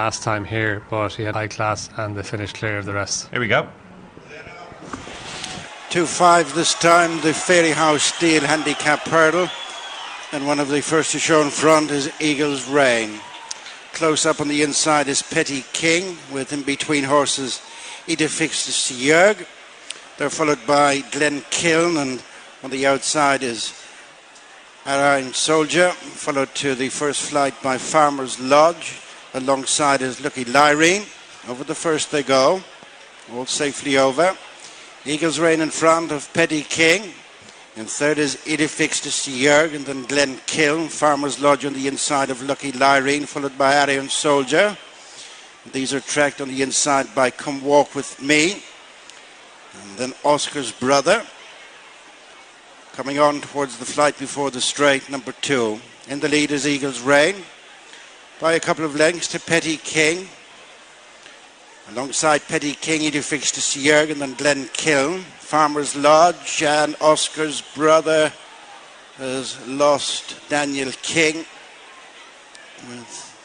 last time here, but he had high class and they finished clear of the rest. Here we go. 2-5 this time, the Fairyhouse Steel Handicap Hurdle. And one of the first to show in front is Eagle's Reign. Close up on the inside is Petty King, with in between horses Idefix de Sierg. They're followed by Glen Kiln, and on the outside is IRE Soldier, followed to the first flight by Farmer's Lodge. Alongside is Lucky Lyrene. Over the first they go, all safely over. Eagle's Reign in front of Petty King. In third is Idefix de Sierg, and then Glen Kiln. Farmer's Lodge on the inside of Lucky Lyrene, followed by IRE Soldier. These are tracked on the inside by Come Walk With Me. And then Oscar's Brother. Coming on towards the flight before the straight, number 2. In the lead is Eagle's Reign, by a couple of lengths to Petty King. Alongside Petty King, Idefix de Sierg, and then Glen Kiln. Farmer's Lodge and Oscar's Brother has lost Daniel King, with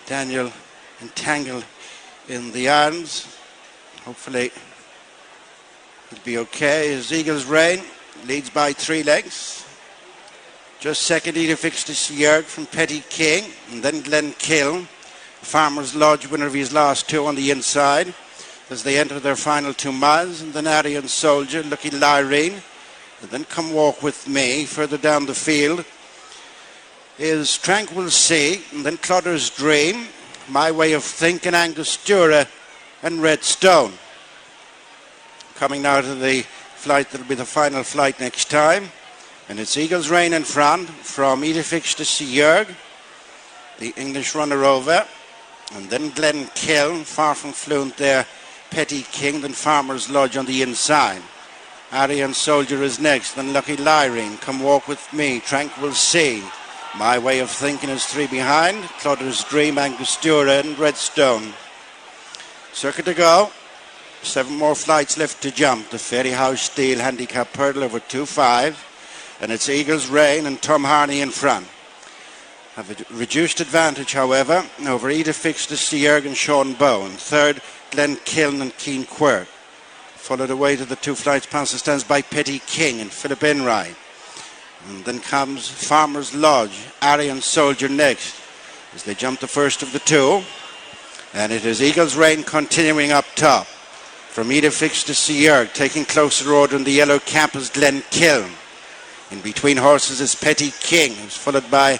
Daniel entangled in the arms. Hopefully it'll be okay. As Eagle's Reign leads by 3 lengths. Just second, Idefix de Sierg from Petty King, and then Glen Kiln. Farmer's Lodge, winner of his last 2 on the inside, as they enter their final 2 miles. And then IRE Soldier, Lucky Lyrene, and then Come Walk With Me. Further down the field is Tranquil Sea, and then Clodder's Dream, My Way of Thinking, Angostura, and Red Stone. Coming now to the flight that'll be the final flight next time, and it's Eagle's Reign in front from Idefix de Sierg, the English runner over, and then Glen Kiln, far from fluent there, Petty King, then Farmer's Lodge on the inside. IRE Soldier is next, then Lucky Lyrene, Come Walk With Me, Tranquil Sea, My Way of Thinking is 3 behind, Clodder's Dream, Angostura, and Red Stone. Circuit to go. 7 more flights left to jump. The Fairyhouse Steel Handicap Hurdle over 2-5, and it's Eagle's Reign and Tom Harney in front. Have a reduced advantage, however, over Idefix de Sierg and Sean Bowen. Third, Glen Kiln and Keen Quirk. Followed away to the 2 flights past the stands by Petty King and Philip Enright. And then comes Farmer's Lodge, IRE Soldier next, as they jump the first of the 2. And it is Eagle's Reign continuing up top. From Idefix de Sierg, taking closer order in the yellow cap is Glen Kiln. In between horses is Petty King, who's followed by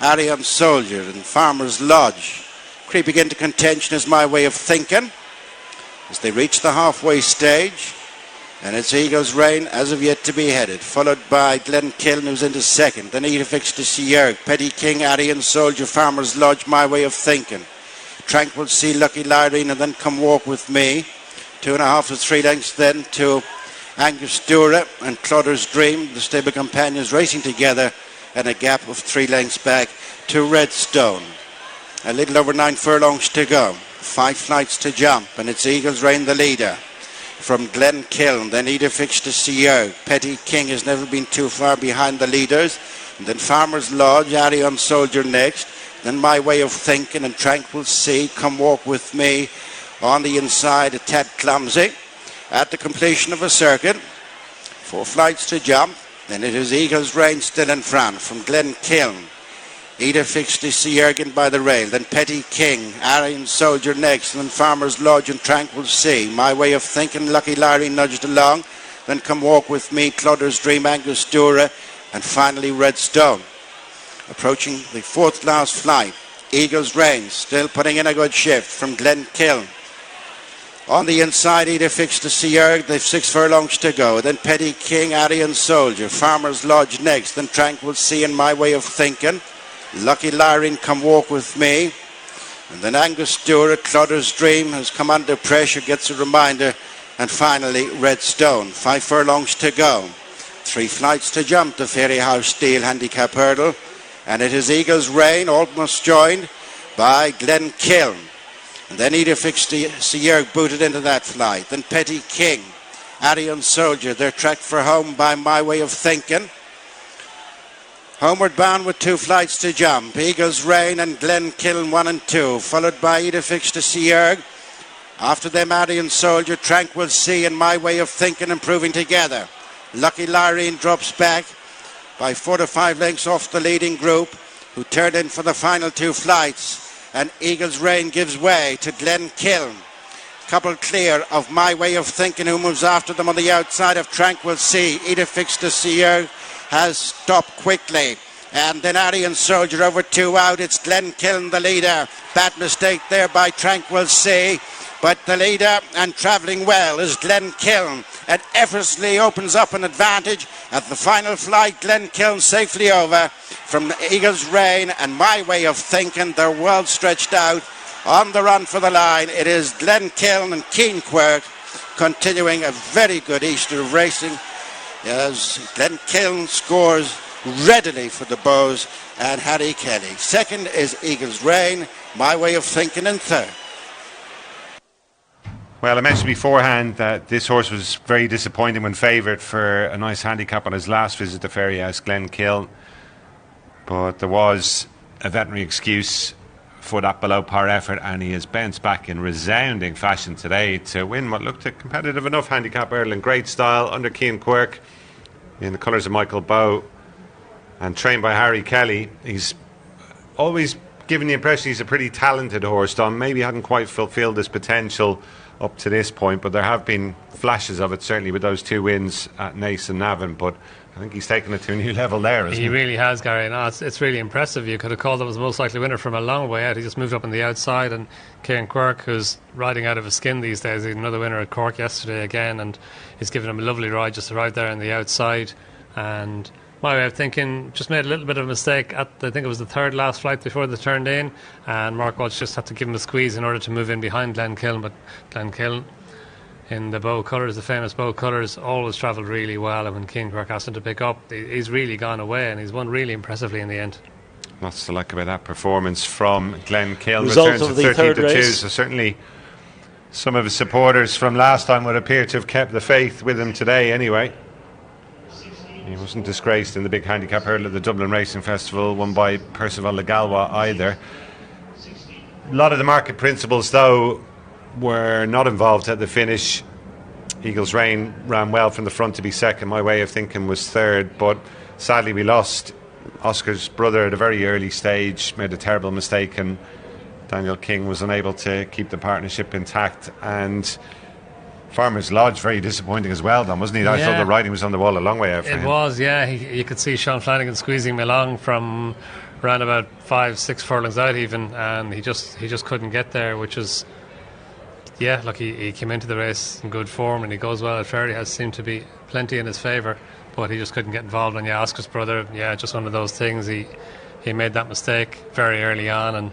IRE Soldier, and Farmer's Lodge. Creeping into contention is My Way of Thinking as they reach the halfway stage, and it's Eagle's Reign as of yet to be headed, followed by Glen Kiln, who's into second, then Idefix de Sierg, Petty King, IRE Soldier, Farmer's Lodge, My Way of Thinking, Tranquil Sea, Lucky Lyrene, and then Come Walk With Me. 2.5 to 3 lengths then to Angostura and Clodder's Dream, the stable companions racing together, and a gap of 3 lengths back to Red Stone. A little over 9 furlongs to go. 5 flights to jump, and it's Eagle's Reign the leader. From Glen Kiln, then Idefix de Sierg. Petty King has never been too far behind the leaders. And then Farmer's Lodge, IRE Soldier next. Then My Way of Thinking and Tranquil Sea, Come Walk With Me. On the inside, a tad clumsy. At the completion of a circuit, 4 flights to jump, and it is Eagle's Reign still in front from Glen Kiln. Idefix de Sierg by the rail, then Petty King, IRE Soldier next, and then Farmer's Lodge and Tranquil Sea. My Way of Thinking, Lucky Lyrene nudged along, then Come Walk With Me, Clodder's Dream, Angostura, and finally Red Stone. Approaching the 4th last flight, Eagle's Reign still putting in a good shift from Glen Kiln. On the inside, Idefix de Sierg, they've 6 furlongs to go. Then Petty King, IRE Soldier, Farmer's Lodge next, then Tranquil Sea and My Way of Thinking. Lucky Lyrene, Come Walk With Me. And then Angostura, Clodder's Dream, has come under pressure, gets a reminder. And finally, Red Stone. 5 furlongs to go. 3 flights to jump, the Fairyhouse Steel Handicap Hurdle. And it is Eagle's Reign, almost joined by Glen Kiln. And then Idefix de Sierg booted into that flight. Then Petty King, IRE Soldier, they're tracked for home by My Way of Thinking. Homeward bound with 2 flights to jump. Eagle's Reign and Glen Kiln 1 and 2, followed by Idefix de Sierg. After them, Addy Soldier, Tranquil Sea and My Way of Thinking improving together. Lucky Lyrene drops back by 4 to 5 lengths off the leading group, who turned in for the final 2 flights. And Eagle's Reign gives way to Glen Kiln. Couple clear of My Way of Thinking, who moves after them on the outside of Tranquil Sea. Idefix de Sierg has stopped quickly. And then Addy Soldier over 2 out. It's Glen Kiln, the leader. Bad mistake there by Tranquil Sea. But the leader and travelling well is Glen Kiln. And effortlessly opens up an advantage at the final flight. Glen Kiln safely over from Eagle's Reign and My Way of Thinking. They're well stretched out on the run for the line. It is Glen Kiln and Keen Quirk continuing a very good Easter of racing, as Glen Kiln scores readily for the Bows and Harry Kelly. Second is Eagle's Reign, My Way of Thinking in third. Well, I mentioned beforehand that this horse was very disappointing when favoured for a nice handicap on his last visit to Fairyhouse, Glen Kiln. But there was a veterinary excuse for that below par effort, and he has bounced back in resounding fashion today to win what looked a competitive enough Handicap Hurdle in great style under Keen Quirk in the colours of Michael Bowe and trained by Harry Kelly. He's always given the impression he's a pretty talented horse, Don. Maybe hadn't quite fulfilled his potential up to this point, but there have been flashes of it, certainly with those 2 wins at Naas and Navan. But I think he's taken it to a new level there, isn't he? He really has, Gary. No, it's really impressive. You could have called him as the most likely winner from a long way out. He just moved up on the outside, and Kieran Quirk, who's riding out of his skin these days, he's another winner at Cork yesterday again, and he's given him a lovely ride, just arrived there on the outside. And My Way of Thinking just made a little bit of a mistake at, I think it was the 3rd last flight before they turned in, and Mark Walsh just had to give him a squeeze in order to move in behind Glen Kiln. But Glen Kiln, in the Bow colours, the famous Bow colours, always travelled really well, and when Keen Quirk asked him to pick up, he's really gone away, and he's won really impressively in the end. Lots to like about that performance from Glen Kiln. Result Returns of to the 13 third to 2, race. so certainly some of his supporters from last time would appear to have kept the faith with him today anyway. He wasn't disgraced in the big handicap hurdle at the Dublin Racing Festival, won by Percival Le Gallois either. A lot of the market principles, though, were not involved at the finish. Eagle's Reign ran well from the front to be second. My Way of Thinking was third, but sadly we lost Oscar's brother at a very early stage, made a terrible mistake, and Daniel King was unable to keep the partnership intact. And Farmer's Lodge, very disappointing as well, Don, wasn't he? I thought the riding was on the wall a long way out for him. It was, yeah. You could see Sean Flanagan squeezing him along from around about 5-6 furlongs out even, and he just couldn't get there, which is, yeah, look, he came into the race in good form, and he goes well at Fairyhouse, seemed to be plenty in his favour, but he just couldn't get involved. And yeah, Oscar's brother, yeah, just one of those things. He made that mistake very early on, and